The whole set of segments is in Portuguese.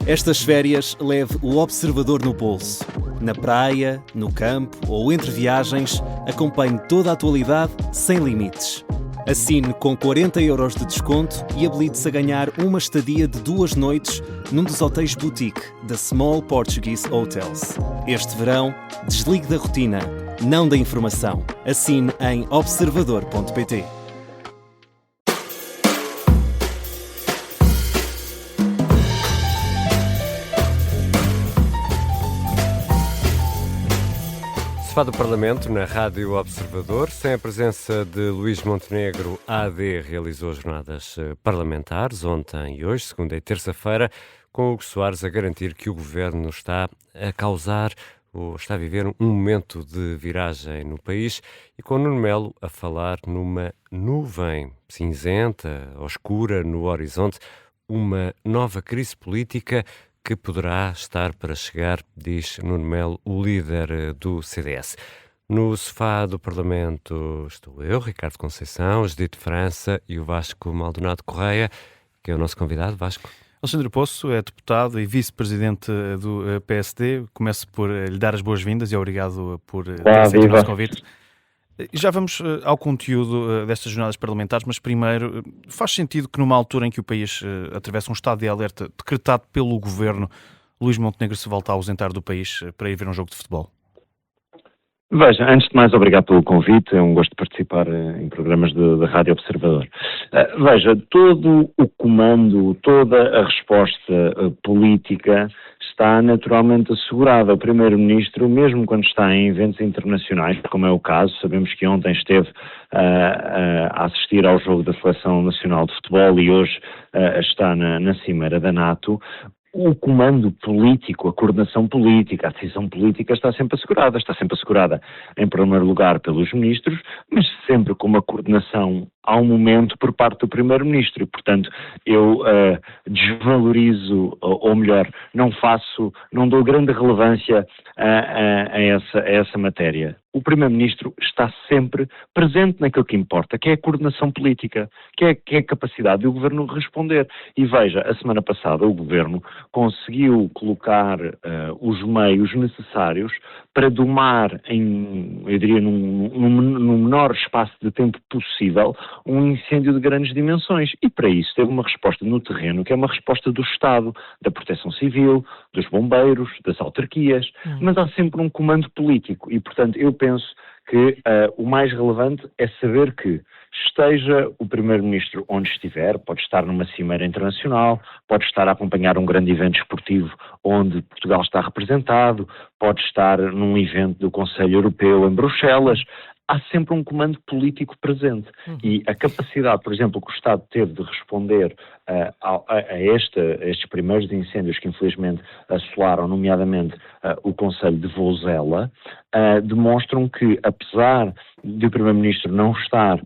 Estas férias leve o observador no bolso. Na praia, no campo ou entre viagens, acompanhe toda a atualidade sem limites. Assine com 40€ de desconto e habilite-se a ganhar uma estadia de 2 noites num dos hotéis boutique da Small Portuguese Hotels. Este verão, desligue da rotina, não da informação. Assine em observador.pt. Sofá do Parlamento, na Rádio Observador, sem a presença de Luís Montenegro, a AD realizou jornadas parlamentares ontem e hoje, segunda e terça-feira, com Hugo Soares a garantir que o Governo está a causar ou está a viver um momento de viragem no país e com Nuno Melo a falar numa nuvem cinzenta, escura no horizonte, uma nova crise política que poderá estar para chegar, diz Nuno Melo, o líder do CDS. No sofá do Parlamento estou eu, Ricardo Conceição, Judite França e o Vasco Maldonado Correia, que é o nosso convidado. Vasco. Alexandre Poço é deputado e vice-presidente do PSD. Começo por lhe dar as boas-vindas e obrigado por ter aceito o nosso convite. Já vamos ao conteúdo destas jornadas parlamentares, mas primeiro, faz sentido que numa altura em que o país atravessa um estado de alerta decretado pelo Governo, Luís Montenegro se volta a ausentar do país para ir ver um jogo de futebol? Veja, antes de mais, obrigado pelo convite, é um gosto de participar em programas da Rádio Observador. Veja, todo o comando, toda a resposta política está naturalmente assegurada. O Primeiro-Ministro, mesmo quando está em eventos internacionais, como é o caso, sabemos que ontem esteve a assistir ao jogo da Seleção Nacional de Futebol e hoje está na Cimeira da NATO. O comando político, a coordenação política, a decisão política está sempre assegurada em primeiro lugar pelos ministros, mas sempre com uma coordenação ao momento por parte do Primeiro-Ministro e, portanto, eu desvalorizo, ou melhor, não dou grande relevância a essa matéria. O Primeiro-Ministro está sempre presente naquilo que importa, que é a coordenação política, que é a capacidade do Governo responder. E veja, a semana passada o Governo conseguiu colocar os meios necessários para domar, num menor espaço de tempo possível, um incêndio de grandes dimensões. E para isso teve uma resposta no terreno, que é uma resposta do Estado, da Proteção Civil, dos bombeiros, das autarquias, mas há sempre um comando político e, portanto, eu penso que o mais relevante é saber que esteja o Primeiro-Ministro onde estiver, pode estar numa cimeira internacional, pode estar a acompanhar um grande evento esportivo onde Portugal está representado, pode estar num evento do Conselho Europeu em Bruxelas. Há sempre um comando político presente e a capacidade, por exemplo, que o Estado teve de responder a estes primeiros incêndios que infelizmente assolaram, nomeadamente o Concelho de Vozela, demonstram que, apesar de o Primeiro-Ministro não estar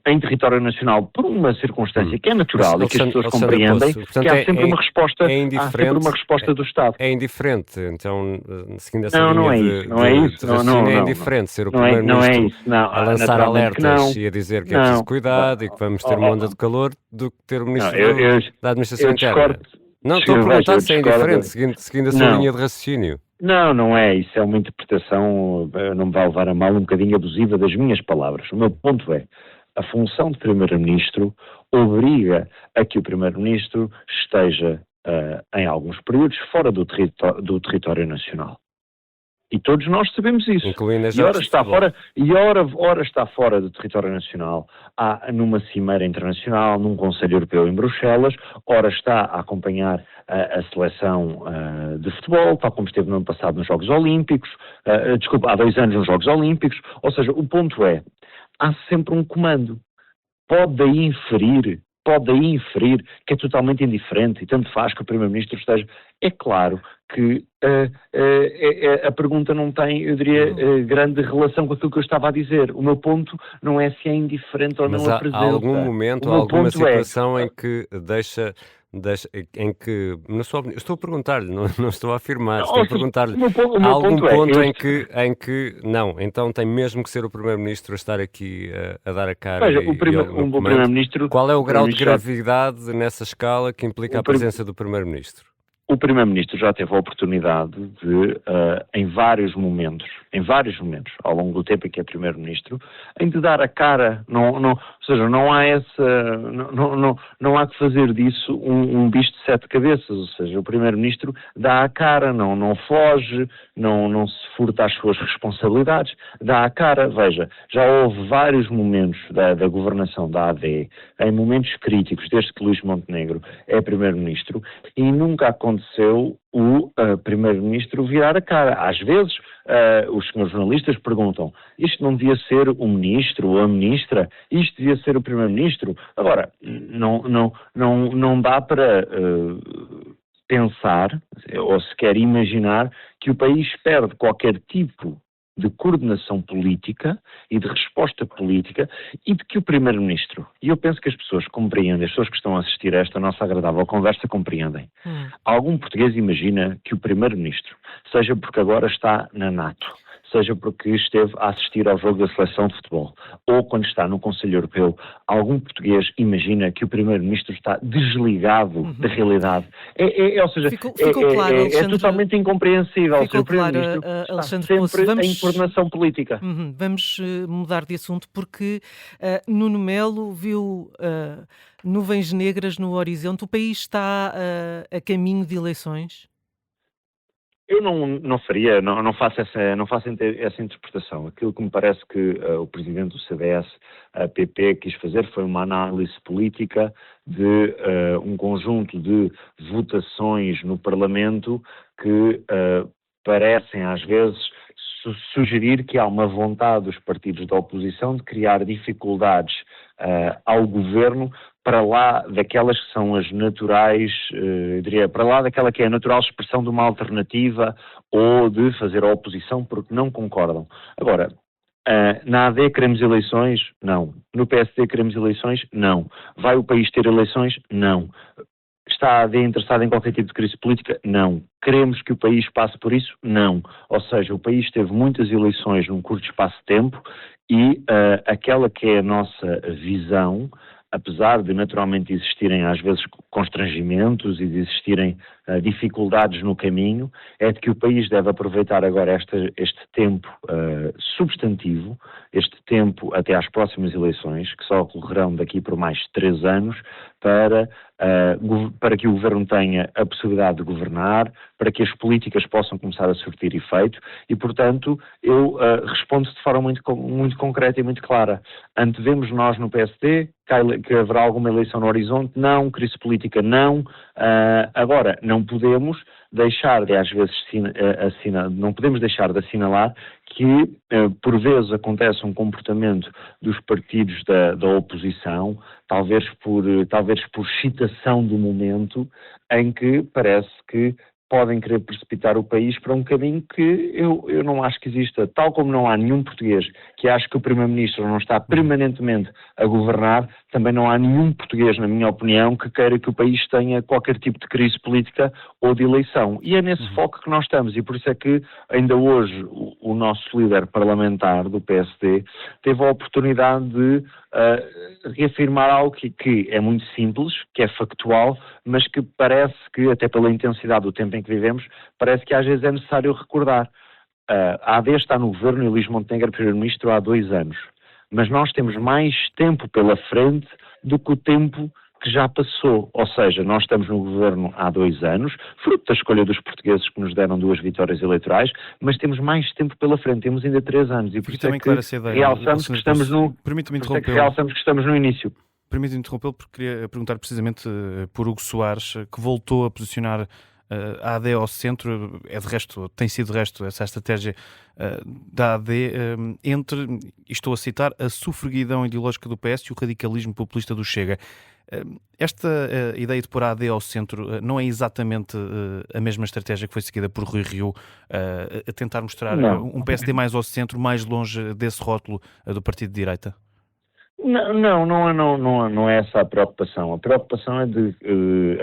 em território nacional por uma circunstância que é natural e que as pessoas compreendem, portanto, que há sempre uma resposta, há sempre uma resposta do Estado. É indiferente, então, seguindo essa linha não é isso. É indiferente ser o Primeiro-Ministro a lançar alertas e a dizer que é preciso cuidado e que vamos ter uma onda de calor do que ter o Ministro da Administração Interna. Não, estou a perguntar se é indiferente, seguindo a sua linha de raciocínio. Não é. Isso é uma interpretação, não me vai levar a mal, um bocadinho abusiva das minhas palavras. O meu ponto é, a função de Primeiro-Ministro obriga a que o Primeiro-Ministro esteja, em alguns períodos, fora do território nacional. E todos nós sabemos isso. Incluindo as ora está fora do território nacional, numa cimeira internacional, num Conselho Europeu em Bruxelas, ora está a acompanhar a seleção de futebol, tal como esteve no ano passado nos Jogos Olímpicos, há 2 anos nos Jogos Olímpicos, ou seja, o ponto é, há sempre um comando. Pode daí inferir que é totalmente indiferente e tanto faz que o Primeiro-Ministro esteja. É claro que a pergunta não tem, eu diria, grande relação com aquilo que eu estava a dizer. O meu ponto não é se é indiferente ou mas não a presença. Há algum momento, há alguma situação em que deixa em que, na sua opinião, estou a perguntar-lhe, não estou a afirmar, estou a perguntar-lhe, o há meu algum ponto em que, não, então tem mesmo que ser o Primeiro-Ministro a estar aqui a dar a cara Veja, no o Primeiro-Ministro... Qual é o grau de gravidade nessa escala que implica a presença do Primeiro-Ministro? O Primeiro-Ministro já teve a oportunidade de, em vários momentos, ao longo do tempo em que é Primeiro-Ministro, em de dar a cara, ou seja, não há que fazer disso um bicho de sete cabeças, ou seja, o Primeiro-Ministro dá a cara, não foge, não se furta às suas responsabilidades, dá a cara. Veja, já houve vários momentos da governação da AD, em momentos críticos, desde que Luís Montenegro é Primeiro-Ministro, e nunca aconteceu o Primeiro-Ministro virar a cara. Às vezes, os senhores jornalistas perguntam, isto não devia ser o Ministro ou a Ministra? Isto devia ser o Primeiro-Ministro? Agora, não dá para pensar, ou sequer imaginar, que o país perde qualquer tipo de coordenação política e de resposta política e de que o Primeiro-Ministro, e eu penso que as pessoas compreendem, as pessoas que estão a assistir a esta nossa agradável conversa compreendem. Algum português imagina que o Primeiro-Ministro, seja porque agora está na NATO, seja porque esteve a assistir ao jogo da seleção de futebol, ou quando está no Conselho Europeu, algum português imagina que o Primeiro-Ministro está desligado da realidade. Ou seja, ficou claro, Alexandre, é totalmente incompreensível. Ficou O Primeiro-Ministro claro, está Alexandre sempre Poço. em coordenação política. Vamos mudar de assunto porque Nuno Melo viu nuvens negras no horizonte. O país está a caminho de eleições? Eu não faço essa interpretação. Aquilo que me parece que o presidente do CDS, a PP, quis fazer foi uma análise política de um conjunto de votações no Parlamento que parecem, às vezes, sugerir que há uma vontade dos partidos da oposição de criar dificuldades ao governo para lá daquelas que são as naturais, para lá daquela que é a natural expressão de uma alternativa ou de fazer a oposição porque não concordam. Agora, na AD queremos eleições? Não. No PSD queremos eleições? Não. Vai o país ter eleições? Não. Está a AD interessada em qualquer tipo de crise política? Não. Queremos que o país passe por isso? Não. Ou seja, o país teve muitas eleições num curto espaço de tempo e aquela que é a nossa visão, apesar de naturalmente existirem às vezes constrangimentos e de existirem dificuldades no caminho, é de que o país deve aproveitar agora este tempo substantivo, este tempo até às próximas eleições, que só ocorrerão daqui por mais 3 anos, para que o governo tenha a possibilidade de governar, para que as políticas possam começar a surtir efeito e, portanto, eu respondo de forma muito concreta e muito clara. Antevemos nós no PSD que haverá alguma eleição no horizonte? Não. Crise política? Não. Agora, não podemos deixar de, às vezes, não podemos deixar de assinalar que, por vezes, acontece um comportamento dos partidos da oposição, talvez por excitação do momento, em que parece que podem querer precipitar o país para um caminho que eu não acho que exista. Tal como não há nenhum português que ache que o Primeiro-Ministro não está permanentemente a governar, também não há nenhum português, na minha opinião, que queira que o país tenha qualquer tipo de crise política ou de eleição. E é nesse foco que nós estamos, e por isso é que ainda hoje o nosso líder parlamentar do PSD teve a oportunidade de reafirmar algo que é muito simples, que é factual, mas que parece que, até pela intensidade do tempo em que vivemos, parece que às vezes é necessário recordar. A AD está no governo e Luís Montenegro é primeiro-ministro há 2 anos, mas nós temos mais tempo pela frente do que o tempo que já passou, ou seja, nós estamos no governo há 2 anos, fruto da escolha dos portugueses que nos deram 2 vitórias eleitorais, mas temos mais tempo pela frente, temos ainda 3 anos, e por isso é que realçamos que estamos no início. Permite-me interrompê-lo porque queria perguntar precisamente por Hugo Soares, que voltou a posicionar a AD ao centro, tem sido de resto essa estratégia da AD entre, e estou a citar, a sufraguidão ideológica do PS e o radicalismo populista do Chega. Esta ideia de pôr a AD ao centro não é exatamente a mesma estratégia que foi seguida por Rui Rio a tentar mostrar um PSD mais ao centro, mais longe desse rótulo do partido de direita? Não é essa a preocupação. A preocupação é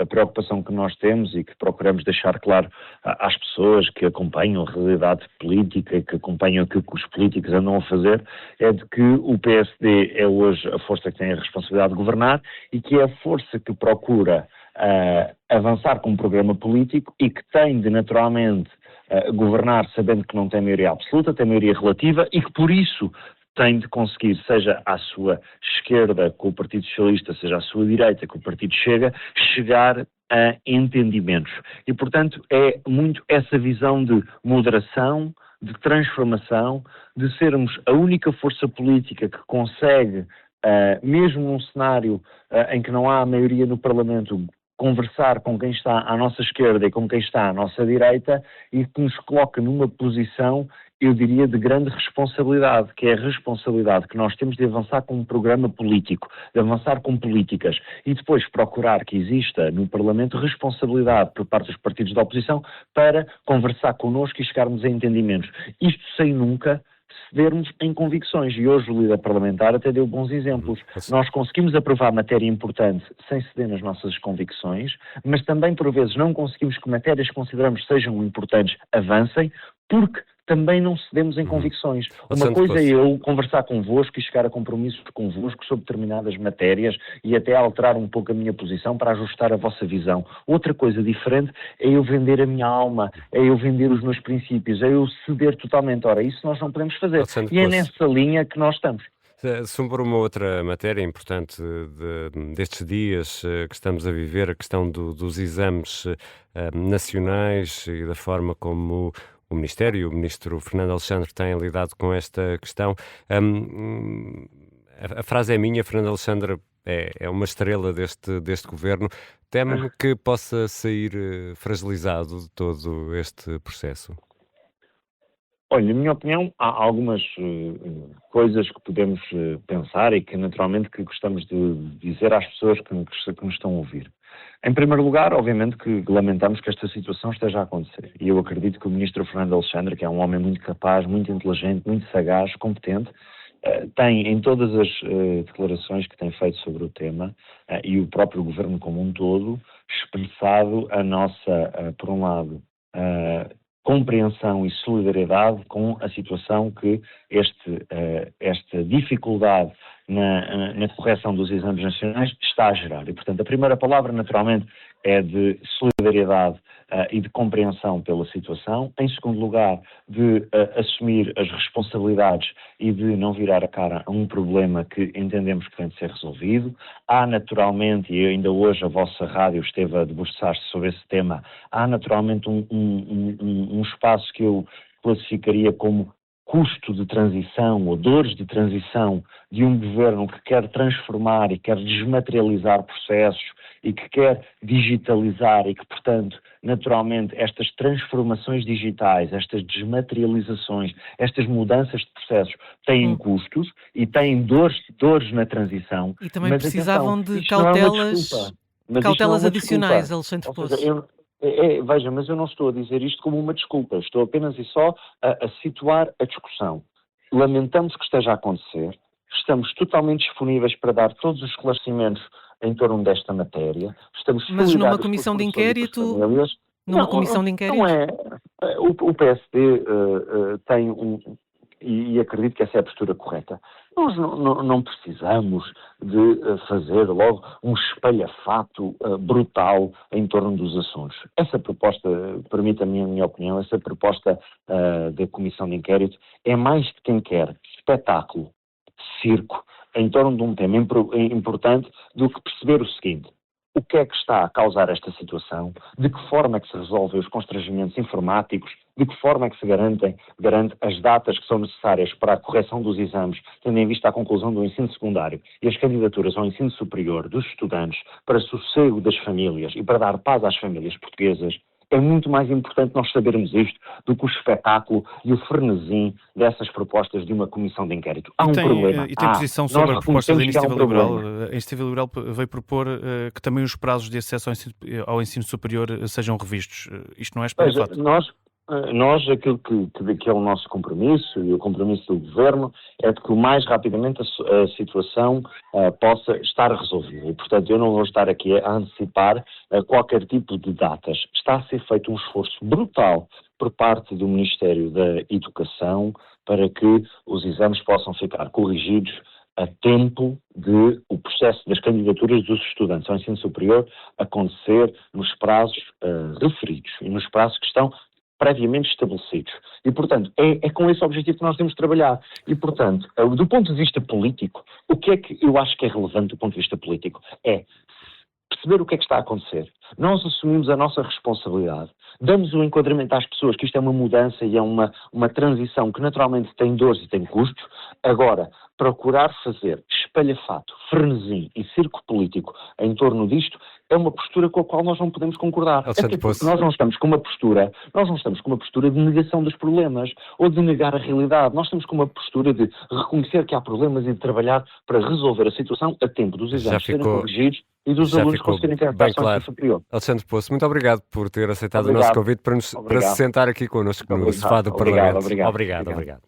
a preocupação que nós temos e que procuramos deixar claro às pessoas que acompanham a realidade política, que acompanham aquilo que os políticos andam a fazer, é de que o PSD é hoje a força que tem a responsabilidade de governar e que é a força que procura avançar com um programa político e que tem de naturalmente governar sabendo que não tem maioria absoluta, tem maioria relativa e que por isso tem de conseguir, seja à sua esquerda com o Partido Socialista, seja à sua direita com o Partido Chega, chegar a entendimentos. E, portanto, é muito essa visão de moderação, de transformação, de sermos a única força política que consegue, mesmo num cenário em que não há maioria no Parlamento, conversar com quem está à nossa esquerda e com quem está à nossa direita e que nos coloca numa posição, eu diria, de grande responsabilidade, que é a responsabilidade que nós temos de avançar com um programa político, de avançar com políticas e depois procurar que exista no Parlamento responsabilidade por parte dos partidos da oposição para conversar connosco e chegarmos a entendimentos. Isto sem nunca cedermos em convicções. E hoje o líder parlamentar até deu bons exemplos. Nós conseguimos aprovar matéria importante sem ceder nas nossas convicções, mas também por vezes não conseguimos que matérias que consideramos sejam importantes avancem, porque também não cedemos em convicções. Uma coisa é eu conversar convosco e chegar a compromissos convosco sobre determinadas matérias e até alterar um pouco a minha posição para ajustar a vossa visão. Outra coisa diferente é eu vender a minha alma, é eu vender os meus princípios, é eu ceder totalmente. Ora, isso nós não podemos fazer. E é nessa linha que nós estamos. Sobre uma outra matéria importante destes dias que estamos a viver, a questão dos exames nacionais e da forma como o Ministério e o Ministro Fernando Alexandre têm lidado com esta questão. A frase é minha, Fernando Alexandre é uma estrela deste governo. Teme que possa sair fragilizado de todo este processo? Olha, na minha opinião, há algumas coisas que podemos pensar e que naturalmente que gostamos de dizer às pessoas que nos estão a ouvir. Em primeiro lugar, obviamente que lamentamos que esta situação esteja a acontecer. E eu acredito que o Ministro Fernando Alexandre, que é um homem muito capaz, muito inteligente, muito sagaz, competente, tem em todas as declarações que tem feito sobre o tema e o próprio Governo como um todo, expressado a nossa, por um lado, compreensão e solidariedade com a situação que esta dificuldade na correção dos exames nacionais está a gerar. E, portanto, a primeira palavra, naturalmente, é de solidariedade e de compreensão pela situação. Em segundo lugar, de assumir as responsabilidades e de não virar a cara a um problema que entendemos que tem de ser resolvido. Há naturalmente, e ainda hoje a vossa rádio esteve a debruçar-se sobre esse tema, há naturalmente um espaço que eu classificaria como custo de transição ou dores de transição de um governo que quer transformar e quer desmaterializar processos e que quer digitalizar e que, portanto, naturalmente, estas transformações digitais, estas desmaterializações, estas mudanças de processos têm custos e têm dores na transição. E também precisavam de cautelas adicionais, Alexandre Poço. Veja, mas eu não estou a dizer isto como uma desculpa, estou apenas e só a situar a discussão. Lamentamos que esteja a acontecer, estamos totalmente disponíveis para dar todos os esclarecimentos em torno desta matéria, mas numa comissão de inquérito... Não é. O PSD tem e acredito que essa é a postura correta. Nós não precisamos de fazer logo um espalhafato brutal em torno dos assuntos. Essa proposta, permita-me a minha opinião, essa proposta da Comissão de Inquérito é mais de quem quer espetáculo, circo, em torno de um tema importante do que perceber o seguinte: o que é que está a causar esta situação, de que forma é que se resolvem os constrangimentos informáticos, de que forma é que se garante as datas que são necessárias para a correção dos exames, tendo em vista a conclusão do ensino secundário e as candidaturas ao ensino superior dos estudantes, para sossego das famílias e para dar paz às famílias portuguesas. É muito mais importante nós sabermos isto do que o espetáculo e o frenesim dessas propostas de uma comissão de inquérito. Há um problema. E tem posição sobre a proposta da Iniciativa Liberal. A Iniciativa Liberal veio propor que também os prazos de acesso ao ensino superior sejam revistos. Isto não é espalhafato? Nós, aquilo que é o nosso compromisso e o compromisso do Governo é de que o mais rapidamente a situação possa estar resolvida. E, portanto, eu não vou estar aqui a antecipar qualquer tipo de datas. Está a ser feito um esforço brutal por parte do Ministério da Educação para que os exames possam ficar corrigidos a tempo de o processo das candidaturas dos estudantes ao ensino superior acontecer nos prazos referidos e nos prazos que estão previamente estabelecidos. E, portanto, é com esse objetivo que nós temos de trabalhar. E, portanto, do ponto de vista político, o que é que eu acho que é relevante do ponto de vista político? É perceber o que é que está a acontecer. Nós assumimos a nossa responsabilidade, damos o enquadramento às pessoas que isto é uma mudança e é uma transição que naturalmente tem dores e tem custos. Agora, procurar fazer espalhafato, frenesim e circo político em torno disto é uma postura com a qual nós não podemos concordar. Nós não estamos com uma postura de negação dos problemas ou de negar a realidade. Nós estamos com uma postura de reconhecer que há problemas e de trabalhar para resolver a situação a tempo dos exames serem corrigidos e dos alunos conseguirem ter acesso superior. Alexandre Poço, muito obrigado por ter aceitado o nosso convite para se sentar aqui connosco no sofá do Parlamento. Obrigado. Obrigado.